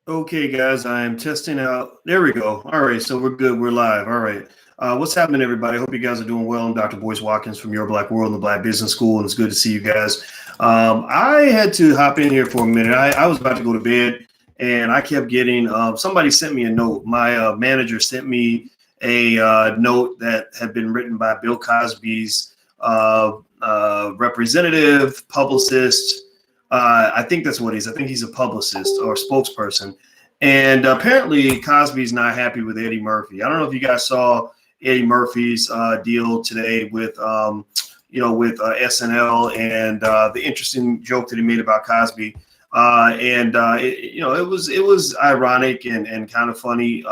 Okay, guys, I am testing out. There we go. All right, so we're good. We're live. All right. What's happening, everybody? I hope you guys are doing well. I'm Dr. Boyce Watkins from Your Black World and the Black Business School, and it's good to see you guys. I had to hop in here for a minute. I was about to go to bed, and I kept getting somebody sent me a note. My manager sent me a note that had been written by Bill Cosby's representative, publicist. I think that's what he is. I think he's a publicist or a spokesperson. And apparently Cosby's not happy with Eddie Murphy. I don't know if you guys saw Eddie Murphy's deal today with SNL and the interesting joke that he made about Cosby. It was ironic and kind of funny.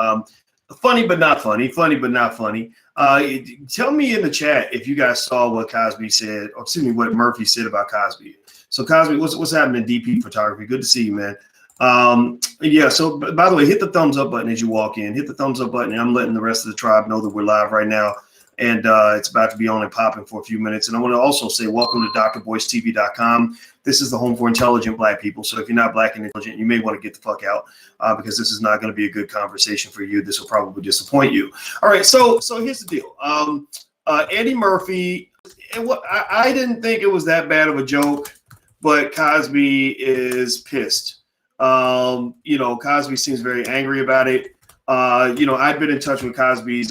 Funny but not funny. Funny but not funny. Tell me in the chat if you guys saw what Cosby said, or excuse me, what Murphy said about Cosby. So Cosby, what's happening in DP photography? Good to see you, man. Yeah. So by the way, hit the thumbs up button as you walk in. Hit the thumbs up button, and I'm letting the rest of the tribe know that we're live right now, and it's about to be on and popping for a few minutes. And I want to also say welcome to drboycetv.com. This is the home for intelligent Black people. So if you're not Black and intelligent, you may want to get the fuck out because this is not going to be a good conversation for you. This will probably disappoint you. All right. So here's the deal. Eddie Murphy. I didn't think it was that bad of a joke. But Cosby is pissed. Cosby seems very angry about it. I've been in touch with Cosby's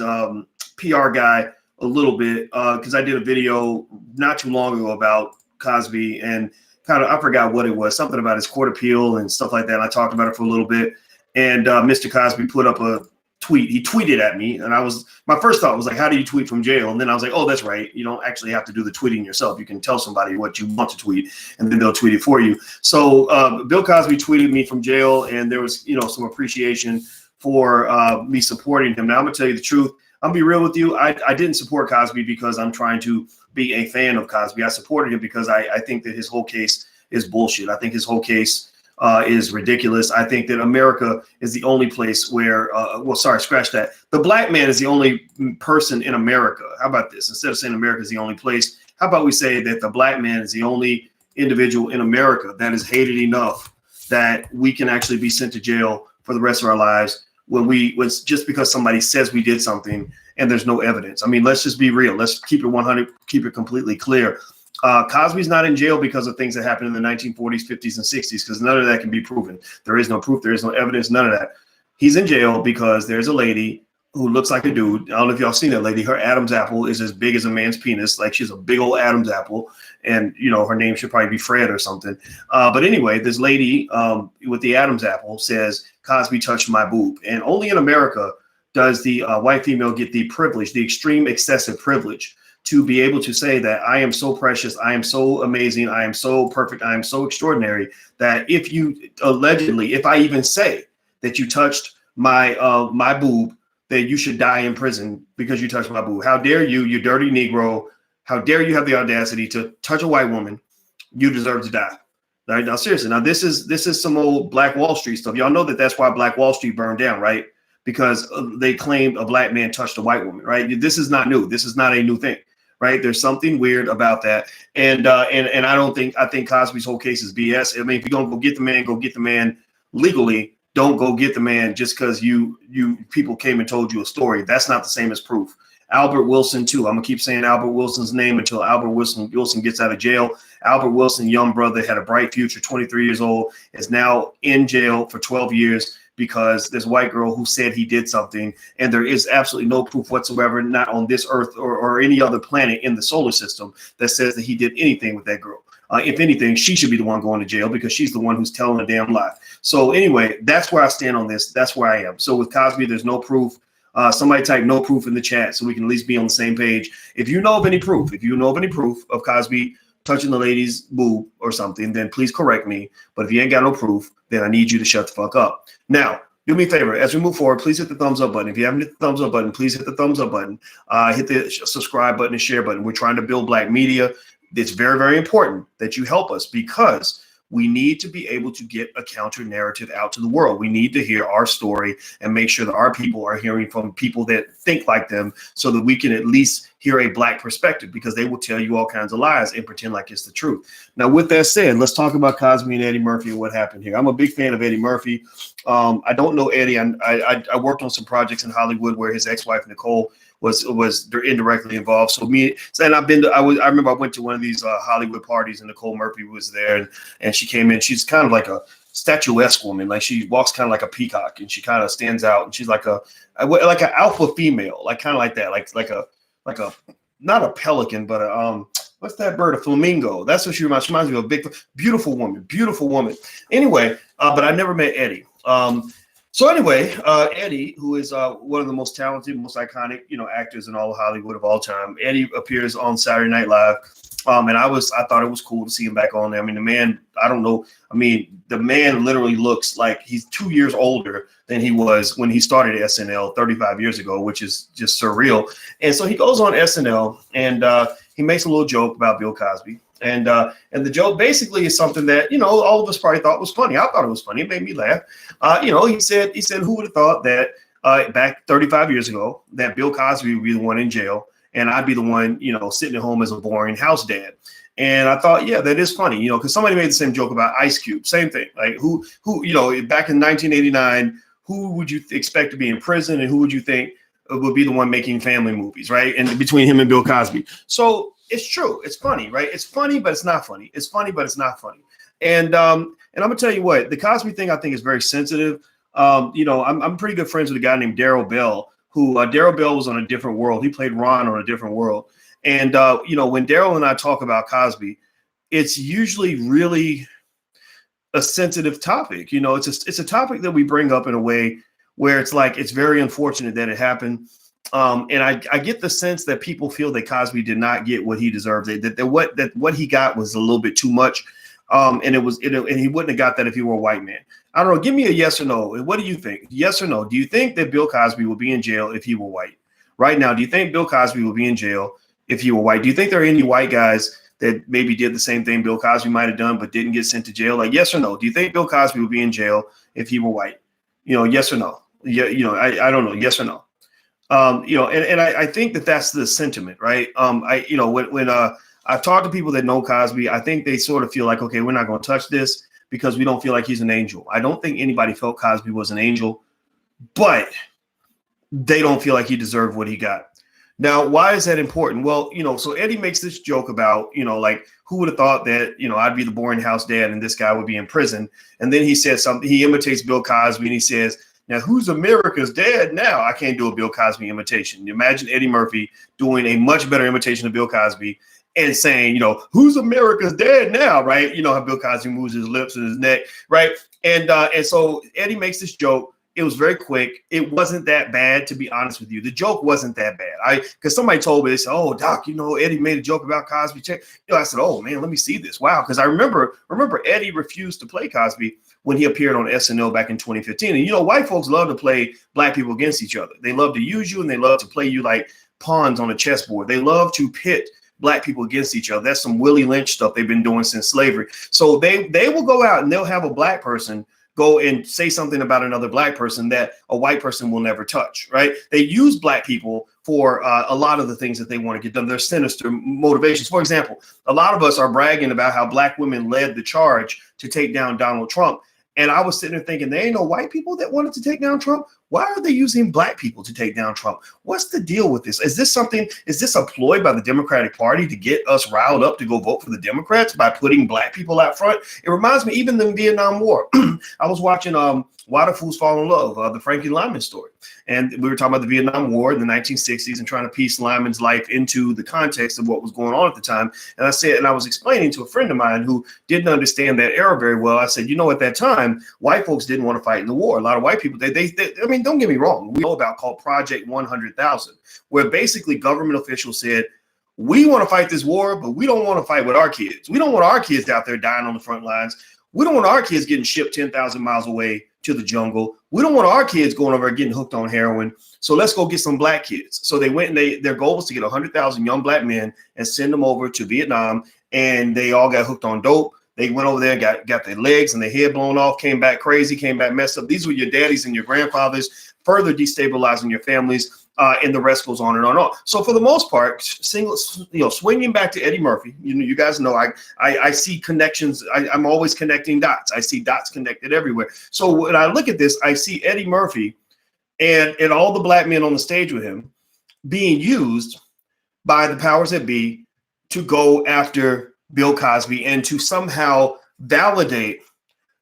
PR guy a little bit because I did a video not too long ago about Cosby and I forgot what it was, something about his court appeal and stuff like that. And I talked about it for a little bit. And Mr. Cosby put up a tweet. He tweeted at me, and my first thought was like, how do you tweet from jail? And then I was like, oh, that's right. You don't actually have to do the tweeting yourself. You can tell somebody what you want to tweet, and then they'll tweet it for you. So Bill Cosby tweeted me from jail, and there was, some appreciation for me supporting him. Now I'm gonna tell you the truth. I'm gonna be real with you. I didn't support Cosby because I'm trying to be a fan of Cosby. I supported him because I think that his whole case is bullshit. I think his whole case is ridiculous. I think that America is the only place where, scratch that. The Black man is the only person in America. How about this? Instead of saying America is the only place, how about we say that the Black man is the only individual in America that is hated enough that we can actually be sent to jail for the rest of our lives when just because somebody says we did something and there's no evidence. I mean, let's just be real. Let's keep it 100, keep it completely clear. Cosby's not in jail because of things that happened in the 1940s, 50s, and 60s, because none of that can be proven. There is no proof. There is no evidence. None of that. He's in jail because there's a lady who looks like a dude. I don't know if y'all seen that lady. Her Adam's apple is as big as a man's penis. Like, she's a big old Adam's apple. And, her name should probably be Fred or something. But anyway, this lady with the Adam's apple says, Cosby touched my boob. And only in America does the white female get the privilege, the extreme excessive privilege, to be able to say that I am so precious, I am so amazing, I am so perfect, I am so extraordinary, that if you allegedly, if I even say that you touched my my boob, that you should die in prison because you touched my boob. How dare you, you dirty Negro? How dare you have the audacity to touch a white woman? You deserve to die. All right, now seriously, now this is some old Black Wall Street stuff. Y'all know that that's why Black Wall Street burned down, right? Because they claimed a Black man touched a white woman, right? This is not new. This is not a new thing. Right. There's something weird about that. And I think Cosby's whole case is BS. I mean, if you're going to go get the man legally. Don't go get the man just because you people came and told you a story. That's not the same as proof. Albert Wilson, too. I'm going to keep saying Albert Wilson's name until Albert Wilson gets out of jail. Albert Wilson, young brother, had a bright future, 23 years old, is now in jail for 12 years. Because this white girl who said he did something, and there is absolutely no proof whatsoever, not on this earth or any other planet in the solar system, that says that he did anything with that girl. If anything, she should be the one going to jail because she's the one who's telling a damn lie. So anyway, that's where I stand on this. That's where I am. So with Cosby, there's no proof. Somebody type no proof in the chat so we can at least be on the same page. If you know of any proof, of Cosby touching the lady's boob or something, then please correct me. But if you ain't got no proof, then I need you to shut the fuck up. Now, do me a favor. As we move forward, please hit the thumbs up button. If you haven't hit the thumbs up button, please hit the thumbs up button. Hit the subscribe button and share button. We're trying to build Black media. It's very, very important that you help us because we need to be able to get a counter narrative out to the world. We need to hear our story and make sure that our people are hearing from people that think like them, so that we can at least hear a Black perspective, because they will tell you all kinds of lies and pretend like it's the truth. Now, with that said, let's talk about Cosby and Eddie Murphy and what happened here. I'm a big fan of Eddie Murphy. I don't know Eddie. I worked on some projects in Hollywood where his ex-wife Nicole was indirectly involved. So and I remember I went to one of these Hollywood parties, and Nicole Murphy was there, and she came in. She's kind of like a statuesque woman. Like, she walks kind of like a peacock, and she kind of stands out, and she's like an alpha female, like kind of like that, like a not a pelican, but what's that bird? A flamingo. That's what she reminds me of. A big, beautiful woman. Anyway, but I never met Eddie. So anyway, Eddie, who is one of the most talented, most iconic, actors in all of Hollywood of all time. Eddie appears on Saturday Night Live. And I thought it was cool to see him back on there. I mean, the man, I don't know. I mean, the man literally looks like he's 2 years older than he was when he started SNL 35 years ago, which is just surreal. And so he goes on SNL, and he makes a little joke about Bill Cosby. And the joke basically is something that, all of us probably thought was funny. I thought it was funny. It made me laugh. He said, who would have thought that back 35 years ago that Bill Cosby would be the one in jail, and I'd be the one, sitting at home as a boring house dad. And I thought, yeah, that is funny, because somebody made the same joke about Ice Cube. Same thing. Like, who, back in 1989, who would you expect to be in prison, and who would you think would be the one making family movies, right? And between him and Bill Cosby. So it's true. It's funny, right? It's funny, but it's not funny. It's funny, but it's not funny. And I'm gonna tell you what, the Cosby thing I think is very sensitive. I'm pretty good friends with a guy named Darryl Bell, who Darryl Bell was on a different world. He played Ron on a different world. And when Darryl and I talk about Cosby, it's usually really a sensitive topic. It's a topic that we bring up in a way where it's like, it's very unfortunate that it happened. And I get the sense that people feel that Cosby did not get what he deserved. That what he got was a little bit too much. And he wouldn't have got that if he were a white man. I don't know. Give me a yes or no. What do you think? Yes or no? Do you think that Bill Cosby will be in jail if he were white? Right now, do you think Bill Cosby will be in jail if he were white? Do you think there are any white guys that maybe did the same thing Bill Cosby might have done but didn't get sent to jail? Like, yes or no? Do you think Bill Cosby will be in jail if he were white? Yes or no? Yeah, I don't know. Yes or no? And I think that that's the sentiment, right? When I've talked to people that know Cosby, I think they sort of feel like, okay, we're not going to touch this because we don't feel like he's an angel. I don't think anybody felt Cosby was an angel, but they don't feel like he deserved what he got. Now, why is that important? Well, so Eddie makes this joke about, like, who would have thought that, I'd be the boring house dad and this guy would be in prison. And then he says something, he imitates Bill Cosby, and he says, now, who's America's dad now? I can't do a Bill Cosby imitation. Imagine Eddie Murphy doing a much better imitation of Bill Cosby and saying, who's America's dad now, right? How Bill Cosby moves his lips and his neck, right? And so Eddie makes this joke. It was very quick. It wasn't that bad, to be honest with you. The joke wasn't that bad. Because somebody told me, they said, oh, Doc, Eddie made a joke about Cosby. I said, oh, man, let me see this. Wow. Because I remember Eddie refused to play Cosby when he appeared on SNL back in 2015. And, white folks love to play black people against each other. They love to use you, and they love to play you like pawns on a chessboard. They love to pit black people against each other. That's some Willie Lynch stuff they've been doing since slavery. So they will go out and they'll have a black person go and say something about another black person that a white person will never touch, right? They use black people for a lot of the things that they want to get done. Their sinister motivations. For example, a lot of us are bragging about how black women led the charge to take down Donald Trump. And I was sitting there thinking, there ain't no white people that wanted to take down Trump. Why are they using black people to take down Trump? What's the deal with this? Is this a ploy by the Democratic Party to get us riled up to go vote for the Democrats by putting black people out front? It reminds me, even the Vietnam War. I was watching Why Do Fools Fall in Love, the Frankie Lyman story. And we were talking about the Vietnam War in the 1960s and trying to piece Lyman's life into the context of what was going on at the time. And I was explaining to a friend of mine who didn't understand that era very well. I said, at that time, white folks didn't want to fight in the war. A lot of white people, don't get me wrong. We know about called Project 100,000, where basically government officials said, we want to fight this war, but we don't want to fight with our kids. We don't want our kids out there dying on the front lines. We don't want our kids getting shipped 10,000 miles away to the jungle. We don't want our kids going over getting hooked on heroin. So let's go get some black kids. So they went and their goal was to get 100,000 young black men and send them over to Vietnam. And they all got hooked on dope. They went over there and got their legs and their head blown off, came back crazy, came back messed up. These were your daddies and your grandfathers, further destabilizing your families. And the rest goes on and on and on. So for the most part, swinging back to Eddie Murphy, you guys know I see connections. I'm always connecting dots. I see dots connected everywhere. So when I look at this, I see Eddie Murphy and all the black men on the stage with him being used by the powers that be to go after Bill Cosby and to somehow validate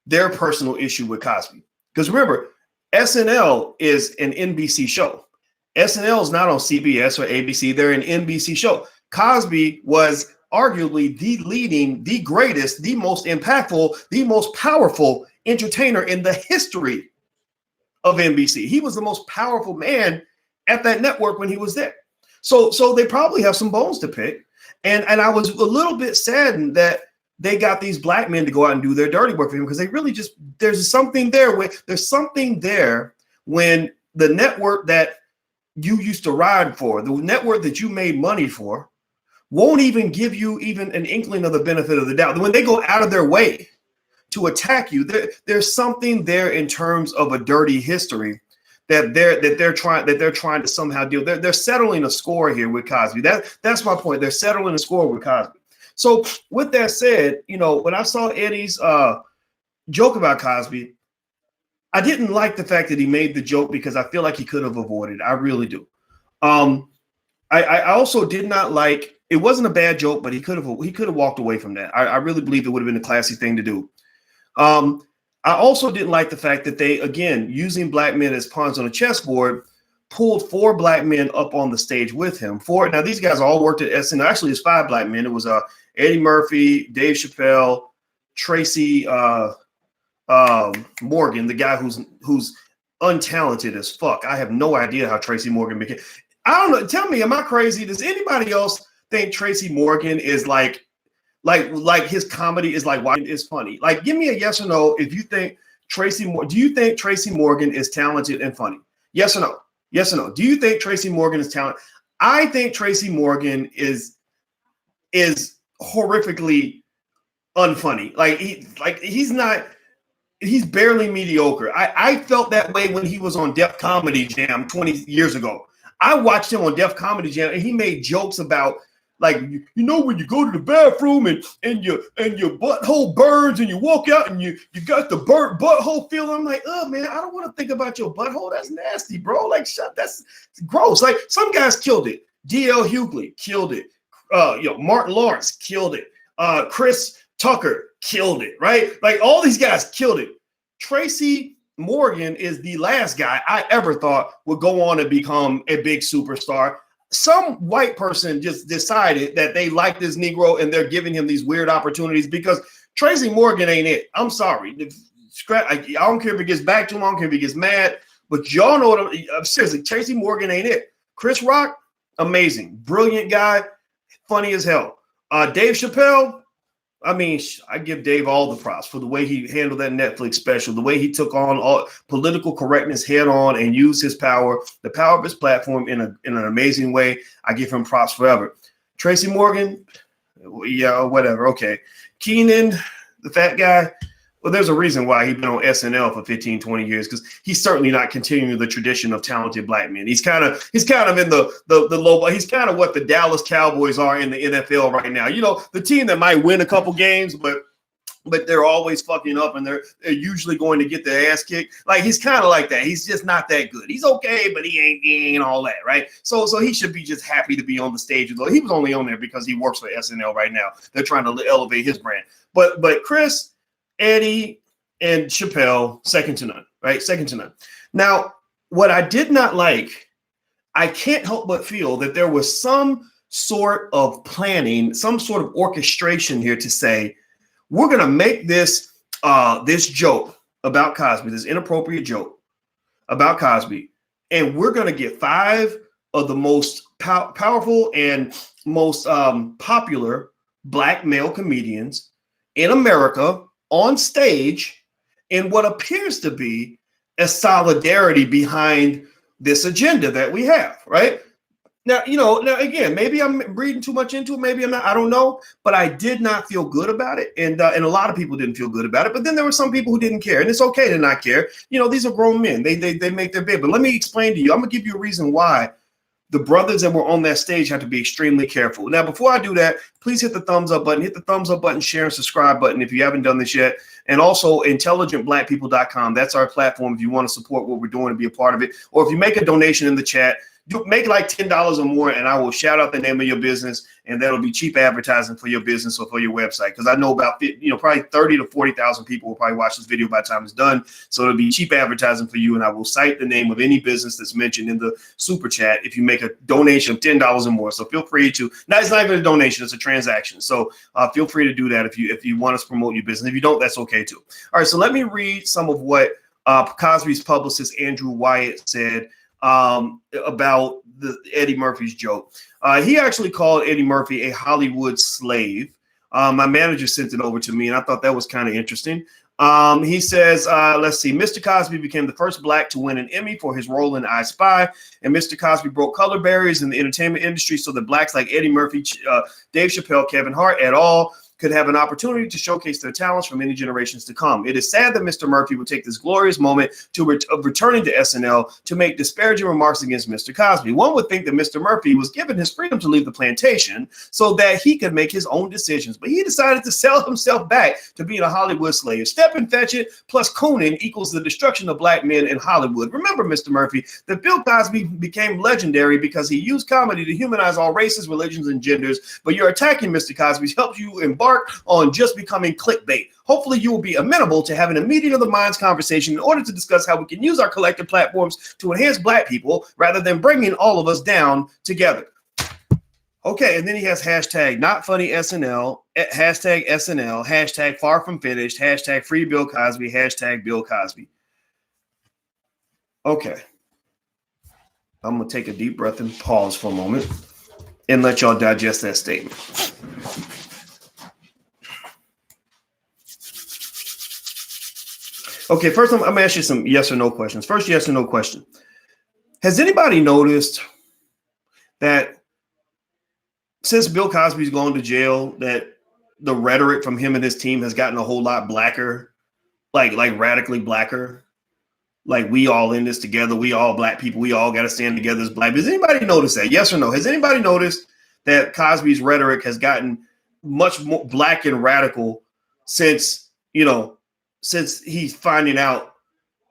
their personal issue with Cosby. Because remember, SNL is an NBC show. SNL is not on CBS or ABC. They're an NBC show. Cosby was arguably the leading, the greatest, the most impactful, the most powerful entertainer in the history of NBC. He was the most powerful man at that network when he was there. So they probably have some bones to pick. And I was a little bit saddened that they got these black men to go out and do their dirty work for him, because they really just, there's something there when the network that you used to ride for, the network that you made money for, won't even give you even an inkling of the benefit of the doubt. When they go out of their way to attack you, there's something there in terms of a dirty history that they're trying to somehow deal. They're settling a score here with Cosby. That's my point. They're settling a score with Cosby. So with that said, when I saw Eddie's joke about Cosby, I didn't like the fact that he made the joke, because I feel like he could have avoided it. I really do. I also did not like, it wasn't a bad joke, but he could have walked away from that. I really believe it would have been a classy thing to do. I also didn't like the fact that they, again, using black men as pawns on a chessboard, pulled 4 black men up on the stage with him. Now these guys all worked at SNL. Actually, it's 5 black men. It was Eddie Murphy, Dave Chappelle, Tracy Morgan, the guy who's untalented as fuck. I have no idea how Tracy Morgan became. I don't know. Tell me, am I crazy? Does anybody else think Tracy Morgan is like his comedy is like, why is funny? Like, give me a yes or no if you think do you think Tracy Morgan is talented and funny? Yes or no? Yes or no? Do you think Tracy Morgan is talented? I think Tracy Morgan is horrifically unfunny. He's barely mediocre. I felt that way when he was on Def Comedy Jam 20 years ago. I watched him on Def Comedy Jam, and he made jokes about, like, when you go to the bathroom and your butthole burns and you walk out and you got the burnt butthole feeling. I'm like, oh man, I don't want to think about your butthole. That's nasty, bro. Like, that's gross. Like, some guys killed it. D.L. Hughley killed it. Martin Lawrence killed it. Chris Tucker killed it, right? Like, all these guys killed it. Tracy Morgan is the last guy I ever thought would go on and become a big superstar. Some white person just decided that they like this Negro and they're giving him these weird opportunities, because Tracy Morgan ain't it. I'm sorry. I don't care if it gets back to him. I don't care if he gets mad, but y'all know what seriously, Tracy Morgan ain't it. Chris Rock, amazing. Brilliant guy. Funny as hell. Dave Chappelle, I mean, I give Dave all the props for the way he handled that Netflix special, the way he took on all political correctness head on and used his power, the power of his platform in an amazing way. I give him props forever. Tracy Morgan, yeah, whatever. Okay. Keenan, the fat guy. Well, there's a reason why he's been on SNL for 15, 20 years, because he's certainly not continuing the tradition of talented black men. He's kind of in the low. He's kind of what the Dallas Cowboys are in the NFL right now. The team that might win a couple games, but they're always fucking up, and they're usually going to get their ass kicked. Like, he's kind of like that. He's just not that good. He's okay, but he ain't all that, right? So he should be just happy to be on the stage. He was only on there because he works for SNL right now. They're trying to elevate his brand. But Chris, Eddie, and Chappelle, second to none, right? Second to none. Now, what I did not like, I can't help but feel that there was some sort of planning, some sort of orchestration here to say, we're going to make this joke about Cosby, this inappropriate joke about Cosby, and we're going to get 5 of the most powerful and most popular black male comedians in America on stage in what appears to be a solidarity behind this agenda that we have, right? Now, now again, maybe I'm reading too much into it. Maybe I'm not. I don't know. But I did not feel good about it, and a lot of people didn't feel good about it. But then there were some people who didn't care, and it's okay to not care. These are grown men. They make their bed. But let me explain to you. I'm gonna give you a reason why the brothers that were on that stage have to be extremely careful. Now, before I do that, please hit the thumbs up button. Hit the thumbs up button, share, and subscribe button if you haven't done this yet. And also intelligentblackpeople.com. That's our platform if you want to support what we're doing and be a part of it. Or if you make a donation in the chat, make like $10 or more, and I will shout out the name of your business, and that'll be cheap advertising for your business or for your website. Because I know about probably 30 to 40,000 people will probably watch this video by the time it's done. So it'll be cheap advertising for you, and I will cite the name of any business that's mentioned in the super chat if you make a donation of $10 or more. So feel free to. Now it's not even a donation; it's a transaction. So feel free to do that if you want us to promote your business. If you don't, that's okay too. All right. So let me read some of what Cosby's publicist Andrew Wyatt said about Eddie Murphy's joke. He actually called Eddie Murphy a Hollywood slave. My manager sent it over to me, and I thought that was kind of interesting. He says, let's see, Mr. Cosby became the first black to win an Emmy for his role in I Spy, and Mr. Cosby broke color barriers in the entertainment industry so that blacks like Eddie Murphy, Dave Chappelle, Kevin Hart et al. Could have an opportunity to showcase their talents for many generations to come. It is sad that Mr. Murphy would take this glorious moment of returning to SNL to make disparaging remarks against Mr. Cosby. One would think that Mr. Murphy was given his freedom to leave the plantation so that he could make his own decisions, but he decided to sell himself back to being a Hollywood slave. Step and fetch it plus cooning equals the destruction of black men in Hollywood. Remember, Mr. Murphy, that Bill Cosby became legendary because he used comedy to humanize all races, religions, and genders, but your attacking Mr. Cosby helps you embark on just becoming clickbait. Hopefully you will be amenable to having a meeting of the minds conversation in order to discuss how we can use our collective platforms to enhance black people rather than bringing all of us down together. Okay, and then he has hashtag not funny SNL, hashtag SNL, hashtag far from finished, hashtag free Bill Cosby, hashtag Bill Cosby. Okay. I'm going to take a deep breath and pause for a moment and let y'all digest that statement. Okay, first I'm going to ask you some yes or no questions. First, yes or no question. Has anybody noticed that since Bill Cosby's gone to jail, that the rhetoric from him and his team has gotten a whole lot blacker, like radically blacker? Like, we all in this together. We all black people. We all got to stand together as black. Has anybody noticed that? Yes or no? Has anybody noticed that Cosby's rhetoric has gotten much more black and radical since he's finding out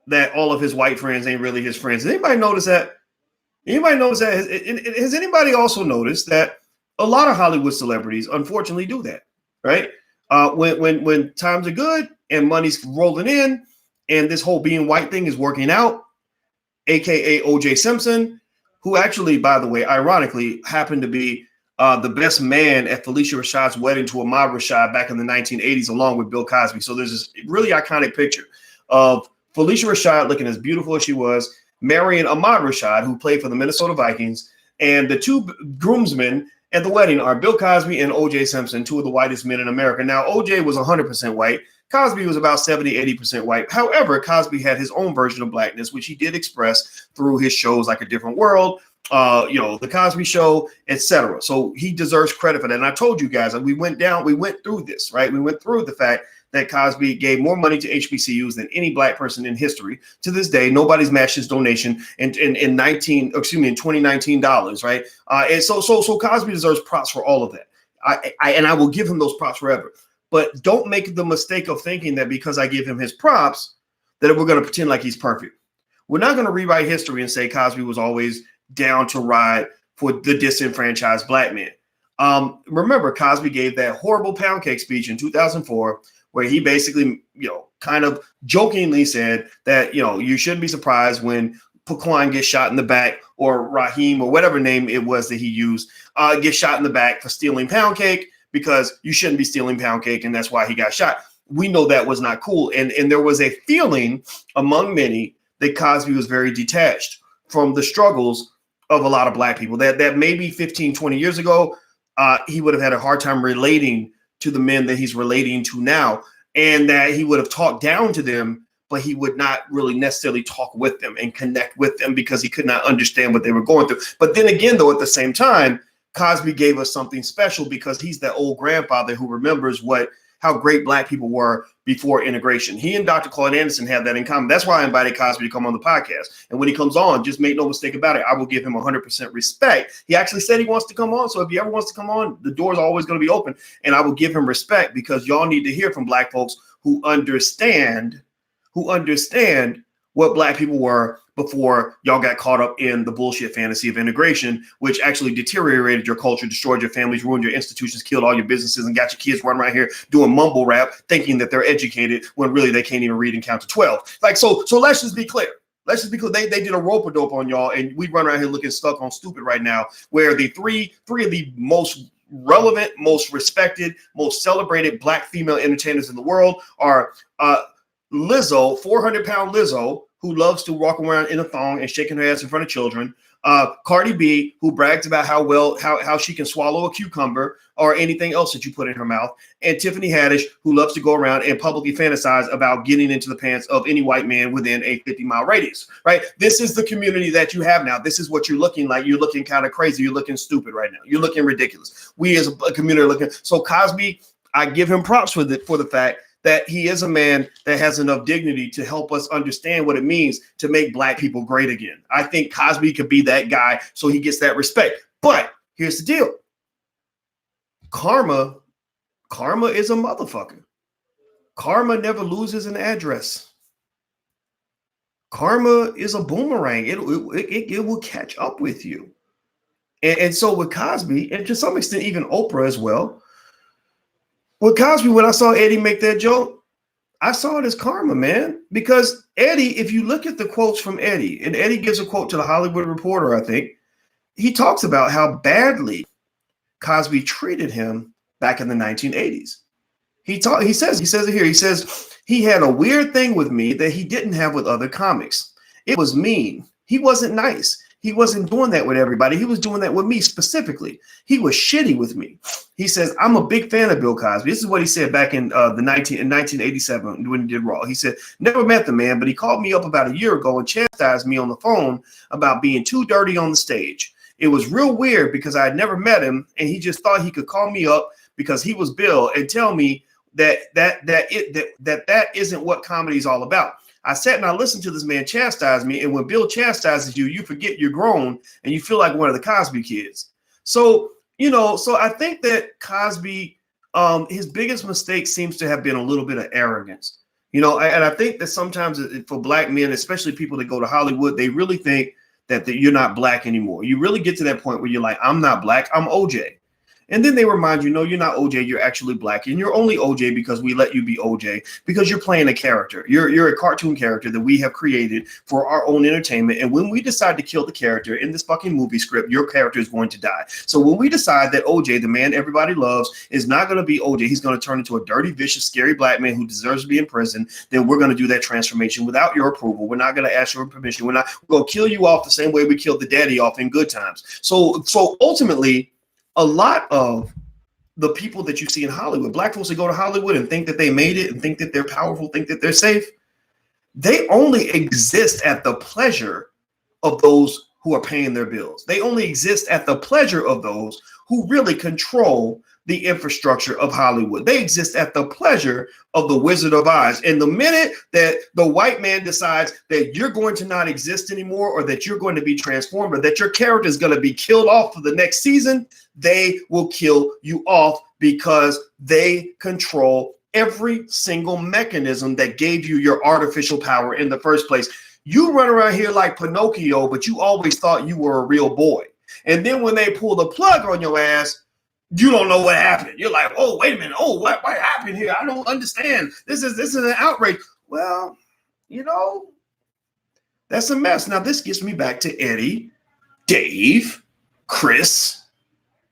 that all of his white friends ain't really his friends? Has anybody notice that? Anybody notice that? Has anybody also noticed that a lot of Hollywood celebrities unfortunately do that, right? When times are good and money's rolling in and this whole being white thing is working out, AKA O.J. Simpson, who actually, by the way, ironically happened to be the best man at Felicia Rashad's wedding to Ahmad Rashad back in the 1980s, along with Bill Cosby. So there's this really iconic picture of Felicia Rashad looking as beautiful as she was, marrying Ahmad Rashad, who played for the Minnesota Vikings. And the two groomsmen at the wedding are Bill Cosby and O.J. Simpson, two of the whitest men in America. Now, O.J. was 100% white. Cosby was about 70, 80% white. However, Cosby had his own version of blackness, which he did express through his shows like A Different World, The Cosby Show, etc. So he deserves credit for that. And I told you guys, we went through this, right? We went through the fact that Cosby gave more money to HBCUs than any black person in history. To this day, nobody's matched his donation in 2019 dollars, right? And so Cosby deserves props for all of that. I will give him those props forever. But don't make the mistake of thinking that because I give him his props, that we're going to pretend like he's perfect. We're not going to rewrite history and say Cosby was always down to ride for the disenfranchised black men. Remember, Cosby gave that horrible pound cake speech in 2004, where he basically, kind of jokingly said that, you shouldn't be surprised when Paquan gets shot in the back, or Raheem, or whatever name it was that he used, gets shot in the back for stealing pound cake, because you shouldn't be stealing pound cake, and that's why he got shot. We know that was not cool. And there was a feeling among many that Cosby was very detached from the struggles of a lot of black people, that maybe 15, 20 years ago, he would have had a hard time relating to the men that he's relating to now, and that he would have talked down to them but he would not really necessarily talk with them and connect with them because he could not understand what they were going through. But then again, though, at the same time, Cosby gave us something special because he's that old grandfather who remembers how great Black people were before integration. He and Dr. Claude Anderson have that in common. That's why I invited Cosby to come on the podcast. And when he comes on, just make no mistake about it, I will give him 100% respect. He actually said he wants to come on. So if he ever wants to come on, the door's always going to be open. And I will give him respect because y'all need to hear from Black folks who understand what Black people were before y'all got caught up in the bullshit fantasy of integration, which actually deteriorated your culture, destroyed your families, ruined your institutions, killed all your businesses, and got your kids running around here doing mumble rap, thinking that they're educated when really they can't even read and count to 12. Like, so let's just be clear. Let's just be clear. They did a rope-a-dope on y'all, and we run around here looking stuck on stupid right now, where the three of the most relevant, most respected, most celebrated Black female entertainers in the world are Lizzo, 400-pound Lizzo, who loves to walk around in a thong and shaking her ass in front of children. Cardi B, who brags about how she can swallow a cucumber or anything else that you put in her mouth. And Tiffany Haddish, who loves to go around and publicly fantasize about getting into the pants of any white man within a 50-mile radius, right? This is the community that you have now. This is what you're looking like. You're looking kind of crazy. You're looking stupid right now. You're looking ridiculous. We as a community are looking. So Cosby, I give him props for the fact that he is a man that has enough dignity to help us understand what it means to make Black people great again. I think Cosby could be that guy so he gets that respect. But here's the deal. Karma is a motherfucker. Karma never loses an address. Karma is a boomerang. It will catch up with you. And so with Cosby, and to some extent even Oprah as well, with Cosby, when I saw Eddie make that joke, I saw it as karma, man. Because Eddie, if you look at the quotes from Eddie, and Eddie gives a quote to the Hollywood Reporter, I think, he talks about how badly Cosby treated him back in the 1980s. He says it here. He says, he had a weird thing with me that he didn't have with other comics. It was mean. He wasn't nice. He wasn't doing that with everybody. He was doing that with me specifically. He was shitty with me. He says, I'm a big fan of Bill Cosby. This is what he said back in 1987 when he did Raw. He said, never met the man, but he called me up about a year ago and chastised me on the phone about being too dirty on the stage. It was real weird because I had never met him, and he just thought he could call me up because he was Bill and tell me that isn't what comedy is all about. I sat and I listened to this man chastise me. And when Bill chastises you, you forget you're grown and you feel like one of the Cosby kids. So I think that Cosby, his biggest mistake seems to have been a little bit of arrogance, and I think that sometimes for Black men, especially people that go to Hollywood, they really think that you're not Black anymore. You really get to that point where you're like, I'm not Black, I'm OJ. And then they remind you, no, you're not OJ, you're actually Black. And you're only OJ because we let you be OJ, because you're playing a character. You're a cartoon character that we have created for our own entertainment. And when we decide to kill the character in this fucking movie script, your character is going to die. So when we decide that OJ, the man everybody loves, is not going to be OJ, he's going to turn into a dirty, vicious, scary Black man who deserves to be in prison, then we're going to do that transformation without your approval. We're not going to ask your permission. We're going to kill you off the same way we killed the daddy off in Good Times. So ultimately, a lot of the people that you see in Hollywood, Black folks that go to Hollywood and think that they made it and think that they're powerful, think that they're safe, they only exist at the pleasure of those who are paying their bills. They only exist at the pleasure of those who really control the infrastructure of Hollywood. They exist at the pleasure of the Wizard of Oz. And the minute that the white man decides that you're going to not exist anymore, or that you're going to be transformed, or that your character is going to be killed off for the next season, they will kill you off because they control every single mechanism that gave you your artificial power in the first place. You run around here like Pinocchio, but you always thought you were a real boy. And then when they pull the plug on your ass, you don't know what happened. You're like, oh, wait a minute. Oh, what happened here? I don't understand. This is an outrage. Well, that's a mess. Now, this gets me back to Eddie, Dave, Chris,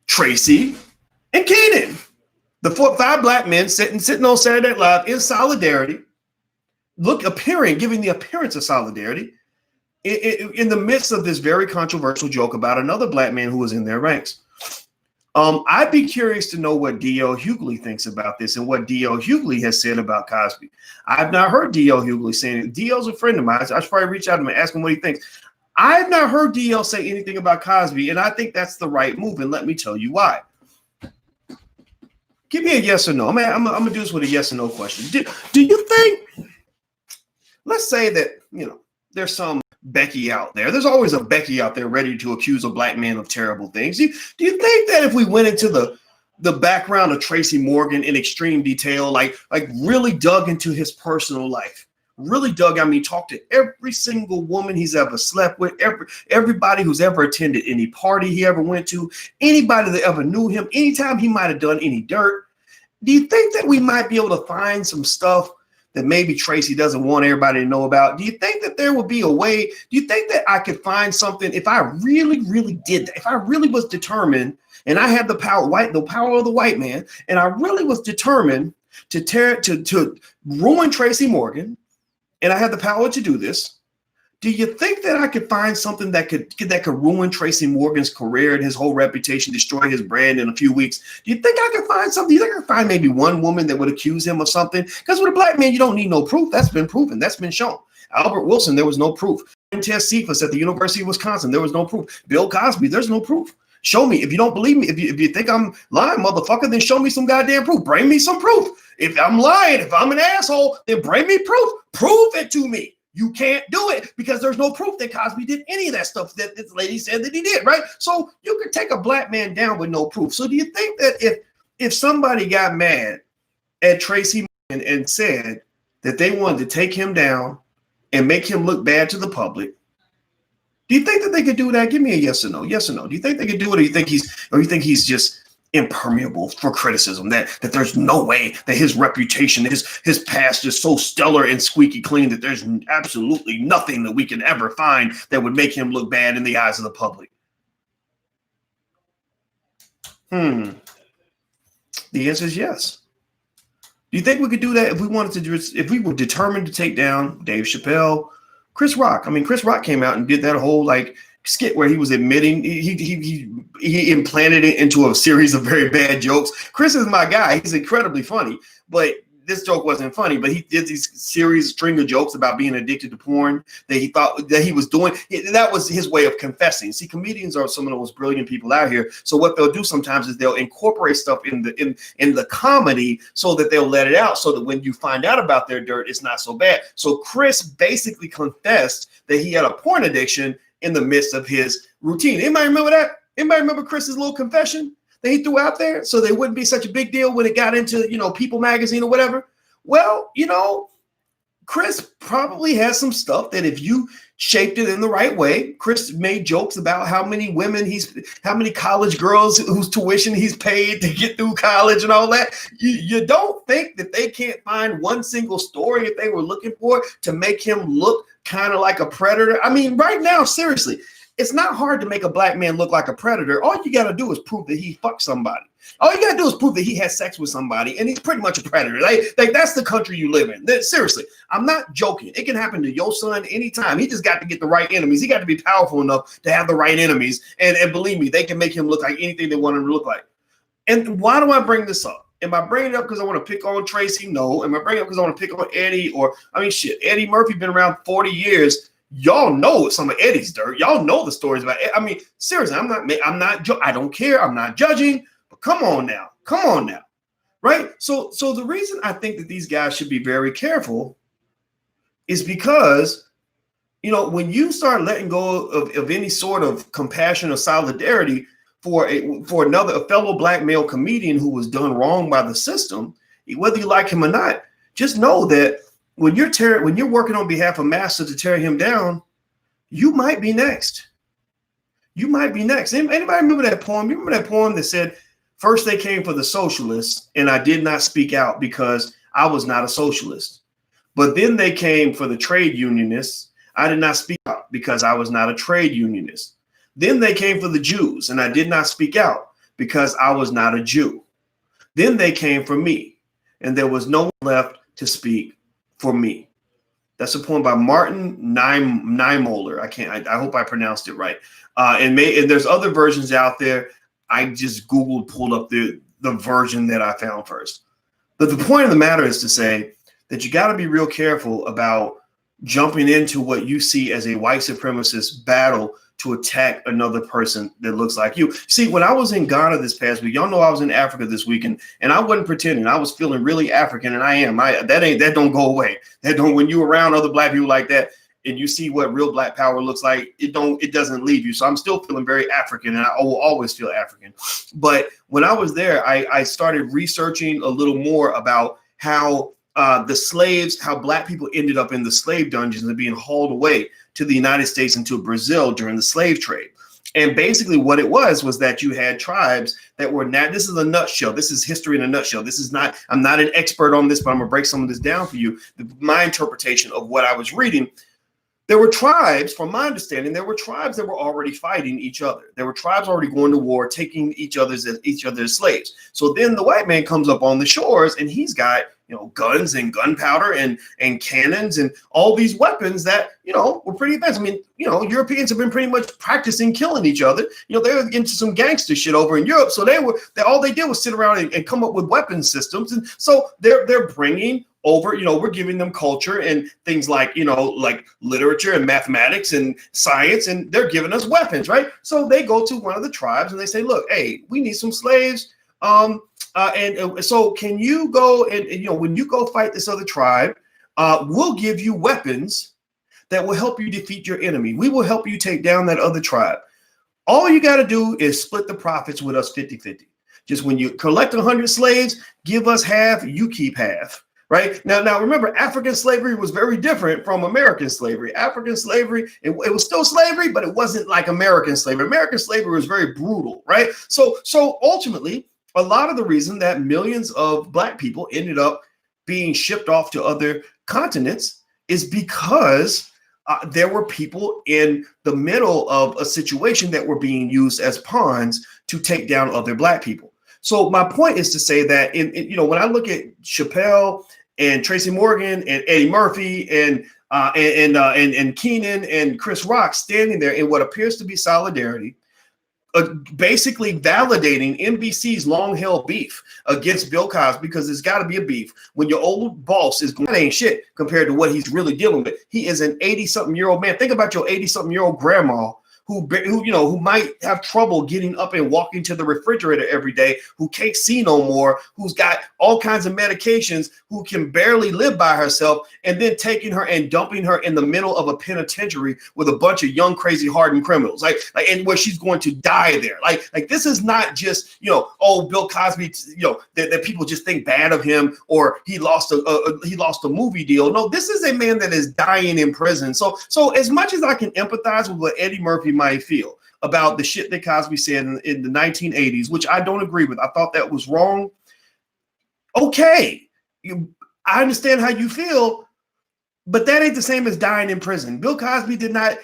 Tracy, and Keenan. The 5 Black men sitting on Saturday Night Live in solidarity, giving the appearance of solidarity in the midst of this very controversial joke about another Black man who was in their ranks. I'd be curious to know what D.L. Hughley thinks about this and what D.L. Hughley has said about Cosby. I've not heard D.L. Hughley saying it. D.L.'s a friend of mine. I should probably reach out to him and ask him what he thinks. I've not heard D.L. say anything about Cosby, and I think that's the right move, and let me tell you why. Give me a yes or no. I'm going to do this with a yes or no question. Do you think, let's say that, there's some Becky out there. There's always a Becky out there ready to accuse a black man of terrible things. Do you think that if we went into the background of Tracy Morgan in extreme detail, like really dug into his personal life, really dug, talked to every single woman he's ever slept with, everybody who's ever attended any party he ever went to, anybody that ever knew him, anytime he might have done any dirt, do you think that we might be able to find some stuff that maybe Tracy doesn't want everybody to know about? Do you think that there would be a way? Do you think that I could find something if I really, really did that? If I really was determined and I had the power of the white man, and I really was determined to ruin Tracy Morgan, and I had the power to do this, do you think that I could find something that could ruin Tracy Morgan's career and his whole reputation, destroy his brand in a few weeks? Do you think I could find something? Do you think I could find maybe one woman that would accuse him of something? Because with a black man, you don't need no proof. That's been proven. That's been shown. Albert Wilson, there was no proof. Tess Cephas at the University of Wisconsin, there was no proof. Bill Cosby, there's no proof. Show me. If you don't believe me, if you think I'm lying, motherfucker, then show me some goddamn proof. Bring me some proof. If I'm lying, if I'm an asshole, then bring me proof. Prove it to me. You can't do it because there's no proof that Cosby did any of that stuff that this lady said that he did, right? So you could take a black man down with no proof. So do you think that if somebody got mad at Tracy and said that they wanted to take him down and make him look bad to the public, do you think that they could do that? Give me a yes or no. Yes or no. Do you think they could do it, or you think he's just impermeable for criticism, that there's no way that his reputation, his past is so stellar and squeaky clean that there's absolutely nothing that we can ever find that would make him look bad in the eyes of the public? The answer is yes. Do you think we could do that if we wanted to do it, if we were determined to take down Dave Chappelle, Chris Rock? Chris Rock came out and did that whole skit where he was admitting he implanted it into a series of very bad jokes. Chris is my guy. He's incredibly funny, but this joke wasn't funny, but he did these string of jokes about being addicted to porn that he thought that he was doing. That was his way of confessing. See, comedians are some of the most brilliant people out here. So what they'll do sometimes is they'll incorporate stuff in the comedy so that they'll let it out, so that when you find out about their dirt, it's not so bad. So Chris basically confessed that he had a porn addiction in the midst of his routine. Anybody remember that? Anybody remember Chris's little confession that he threw out there so they wouldn't be such a big deal when it got into, People magazine or whatever? Well, Chris probably has some stuff that if you shaped it in the right way, Chris made jokes about how many college girls whose tuition he's paid to get through college and all that. You don't think that they can't find one single story if they were looking for it to make him look kind of like a predator? Right now, seriously, it's not hard to make a black man look like a predator. All you got to do is prove that he fucked somebody. All you got to do is prove that he has sex with somebody, and he's pretty much a predator. Like that's the country you live in. Seriously, I'm not joking. It can happen to your son anytime. He just got to get the right enemies. He got to be powerful enough to have the right enemies. And believe me, they can make him look like anything they want him to look like. And why do I bring this up? Am I bringing it up because I want to pick on Tracy? No. Am I bringing it up because I want to pick on Eddie? Eddie Murphy been around 40 years. Y'all know some of Eddie's dirt. Y'all know the stories about it. Seriously, I don't care. I'm not judging, but come on now. Right? So the reason I think that these guys should be very careful is because, when you start letting go of any sort of compassion or solidarity for a fellow black male comedian who was done wrong by the system, whether you like him or not, just know that when you're working on behalf of Master to tear him down, you might be next. Anybody remember that poem? You remember that poem that said, "First they came for the socialists, and I did not speak out because I was not a socialist. But then they came for the trade unionists. I did not speak out because I was not a trade unionist. Then they came for the Jews, and I did not speak out because I was not a Jew. Then they came for me, and there was no one left to speak for me." That's a poem by Martin Niemöller. I hope I pronounced it right. And there's other versions out there. I just pulled up the version that I found first. But the point of the matter is to say that you got to be real careful about jumping into what you see as a white supremacist battle to attack another person that looks like you. See, when I was in Ghana this past week, y'all know I was in Africa this weekend, and I wasn't pretending. I was feeling really African, and I am. That don't go away. When you around other black people like that, and you see what real black power looks like, it doesn't leave you. So I'm still feeling very African, and I will always feel African. But when I was there, I started researching a little more about how the slaves, how black people ended up in the slave dungeons and being hauled away to the United States and to Brazil during the slave trade. And basically what it was that you had tribes that were not, this is a nutshell. This is history in a nutshell. This is not, I'm not an expert on this, but I'm gonna break some of this down for you. My interpretation of what I was reading. There were tribes, from my understanding, there were tribes that were already fighting each other. There were tribes already going to war, taking each other as slaves. So then the white man comes up on the shores and he's got, guns and gunpowder and cannons and all these weapons that, were pretty advanced. I mean, Europeans have been pretty much practicing killing each other. They were into some gangster shit over in Europe. So all they did was sit around and come up with weapon systems. And so they're bringing over, we're giving them culture and things like, like literature and mathematics and science, and they're giving us weapons, right? So they go to one of the tribes and they say, look, hey, we need some slaves. So can you go and, when you go fight this other tribe, we'll give you weapons that will help you defeat your enemy. We will help you take down that other tribe. All you got to do is split the profits with us 50-50. Just when you collect 100 slaves, give us half, you keep half. Right now, remember, African slavery was very different from American slavery. African slavery, it was still slavery, but it wasn't like American slavery. American slavery was very brutal, right? So ultimately, a lot of the reason that millions of black people ended up being shipped off to other continents is because there were people in the middle of a situation that were being used as pawns to take down other black people. So my point is to say that when I look at Chappelle and Tracy Morgan and Eddie Murphy and Keenan and Chris Rock standing there in what appears to be solidarity, basically validating NBC's long-held beef against Bill Cosby, because there's got to be a beef when your old boss is that ain't shit compared to what he's really dealing with. He is an 80-something-year-old man. Think about your 80-something-year-old grandma who might have trouble getting up and walking to the refrigerator every day, who can't see no more, who's got all kinds of medications, who can barely live by herself, and then taking her and dumping her in the middle of a penitentiary with a bunch of young, crazy, hardened criminals, and where she's going to die there. Like this is not just, Bill Cosby, that people just think bad of him, or he lost a movie deal. No, this is a man that is dying in prison. So as much as I can empathize with what Eddie Murphy might feel about the shit that Cosby said in the 1980s, which I don't agree with. I thought that was wrong. Okay, I understand how you feel, but that ain't the same as dying in prison. Bill Cosby did not.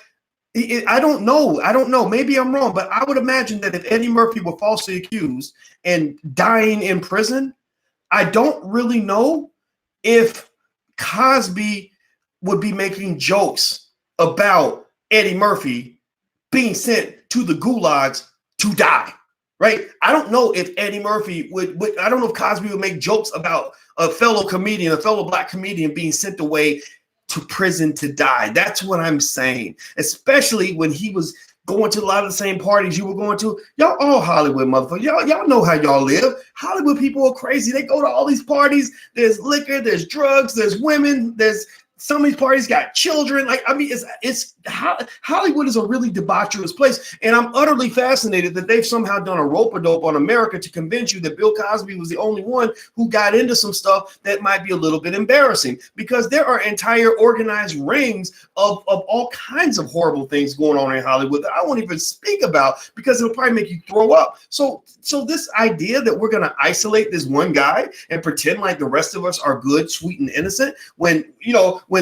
I don't know. Maybe I'm wrong, but I would imagine that if Eddie Murphy were falsely accused and dying in prison, I don't really know if Cosby would be making jokes about Eddie Murphy being sent to the gulags to die, right? I don't know if Eddie Murphy would I don't know if Cosby would make jokes about a fellow black comedian being sent away to prison to die. That's what I'm saying, especially when he was going to a lot of the same parties you were going to. Y'all all Hollywood motherfuckers. Y'all know how y'all live. Hollywood people are crazy. They go to all these parties. There's liquor, there's drugs, there's women, there's some of these parties got children. Hollywood is a really debaucherous place. And I'm utterly fascinated that they've somehow done a rope-a-dope on America to convince you that Bill Cosby was the only one who got into some stuff that might be a little bit embarrassing, because there are entire organized rings of all kinds of horrible things going on in Hollywood that I won't even speak about, because it'll probably make you throw up. So this idea that we're going to isolate this one guy and pretend like the rest of us are good, sweet, and innocent when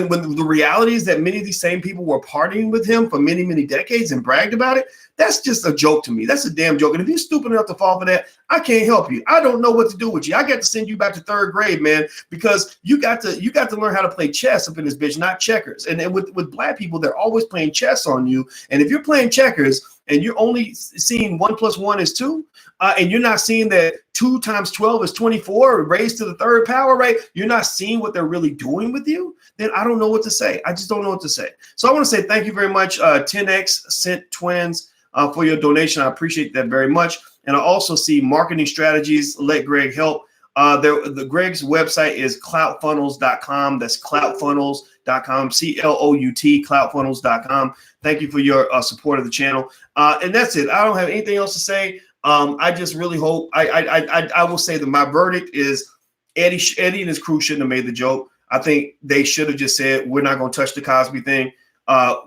when the reality is that many of these same people were partying with him for many, many decades and bragged about it. That's just a joke to me. That's a damn joke. And if you're stupid enough to fall for that, I can't help you. I don't know what to do with you. I got to send you back to third grade, man, because you got to learn how to play chess up in this bitch, not checkers. And with black people, they're always playing chess on you. And if you're playing checkers and you're only seeing 1 + 1 is 2, and you're not seeing that 2 × 12 is 24 raised to the third power, right? You're not seeing what they're really doing with you. Then I don't know what to say. I just don't know what to say. So I want to say thank you very much, 10X Cent Twins, for your donation. I appreciate that very much. And I also see marketing strategies. Let Greg help. Greg's website is cloutfunnels.com. That's cloutfunnels.com, CLOUT, cloutfunnels.com. Thank you for your support of the channel. And that's it. I don't have anything else to say. I just really hope I will say that my verdict is Eddie and his crew shouldn't have made the joke. I think they should have just said, we're not going to touch the Cosby thing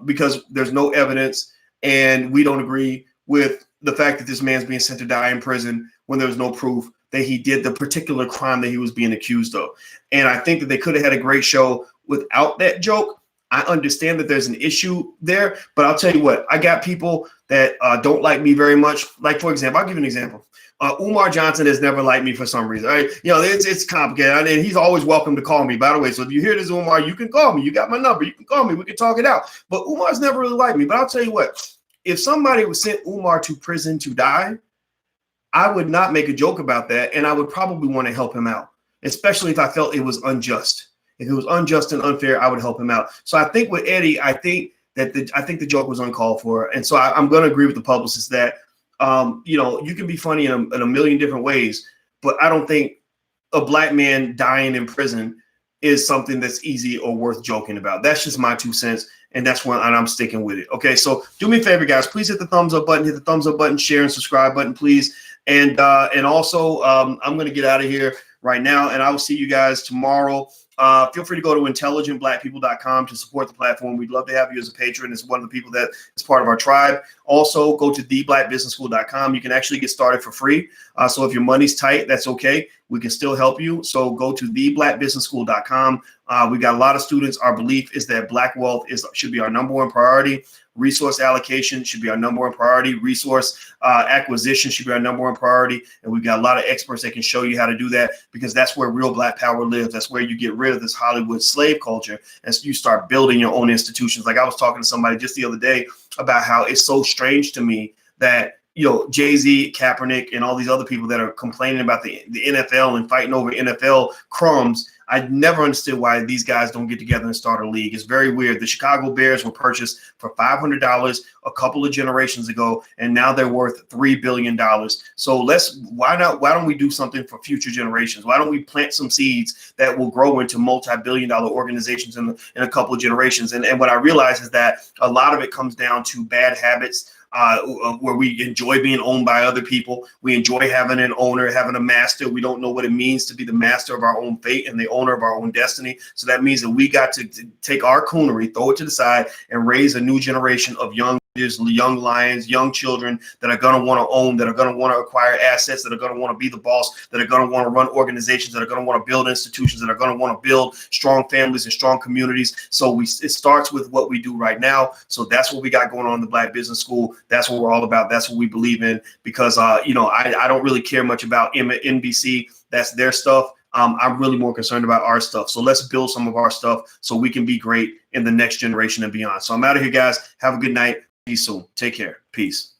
because there's no evidence and we don't agree with the fact that this man's being sent to die in prison when there's no proof that he did the particular crime that he was being accused of. And I think that they could have had a great show without that joke. I understand that there's an issue there, but I'll tell you what, I got people that don't like me very much. Like, for example, I'll give you an example. Umar Johnson has never liked me for some reason. Right? You know, it's complicated, and he's always welcome to call me, by the way. So if you hear this, Umar, you can call me. You got my number. You can call me. We can talk it out. But Umar's never really liked me. But I'll tell you what, if somebody would send Umar to prison to die, I would not make a joke about that, and I would probably want to help him out, especially if I felt it was unjust. If it was unjust and unfair, I would help him out. So I think with Eddie, I think the joke was uncalled for, and so I'm going to agree with the publicist that you know, you can be funny in a million different ways, but I don't think a black man dying in prison is something that's easy or worth joking about. That's just my 2 cents, and that's when I'm sticking with it. Okay, so do me a favor, guys. Please hit the thumbs up button, hit the thumbs up button, share and subscribe button, please. And also, I'm going to get out of here right now, and I will see you guys tomorrow. Feel free to go to intelligentblackpeople.com to support the platform. We'd love to have you as a patron. It's one of the people that is part of our tribe. Also, go to theblackbusinessschool.com. You can actually get started for free. So if your money's tight, that's okay. We can still help you. So go to theblackbusinessschool.com. We got a lot of students. Our belief is that black wealth should be our #1 priority. Resource allocation should be our #1 priority. Resource acquisition should be our #1 priority. And we've got a lot of experts that can show you how to do that, because that's where real black power lives. That's where you get rid of this Hollywood slave culture and you start building your own institutions. Like I was talking to somebody just the other day about how it's so strange to me that, you know, Jay-Z, Kaepernick, and all these other people that are complaining about the NFL and fighting over NFL crumbs. I never understood why these guys don't get together and start a league. It's very weird. The Chicago Bears were purchased for $500 a couple of generations ago, and now they're worth $3 billion. So why don't we do something for future generations? Why don't we plant some seeds that will grow into multi-billion-dollar organizations in a couple of generations? And what I realize is that a lot of it comes down to bad habits, where we enjoy being owned by other people. We enjoy having an owner, having a master. We don't know what it means to be the master of our own fate and the owner of our own destiny. So that means that we got to take our coonery, throw it to the side, and raise a new generation of young lions, young children that are going to want to own, that are going to want to acquire assets, that are going to want to be the boss, that are going to want to run organizations, that are going to want to build institutions, that are going to want to build strong families and strong communities. So it starts with what we do right now. So that's what we got going on in the Black Business School. That's what we're all about. That's what we believe in, because you know, I don't really care much about NBC. That's their stuff. I'm really more concerned about our stuff. So let's build some of our stuff so we can be great in the next generation and beyond. So I'm out of here, guys. Have a good night. See you soon. Take care. Peace.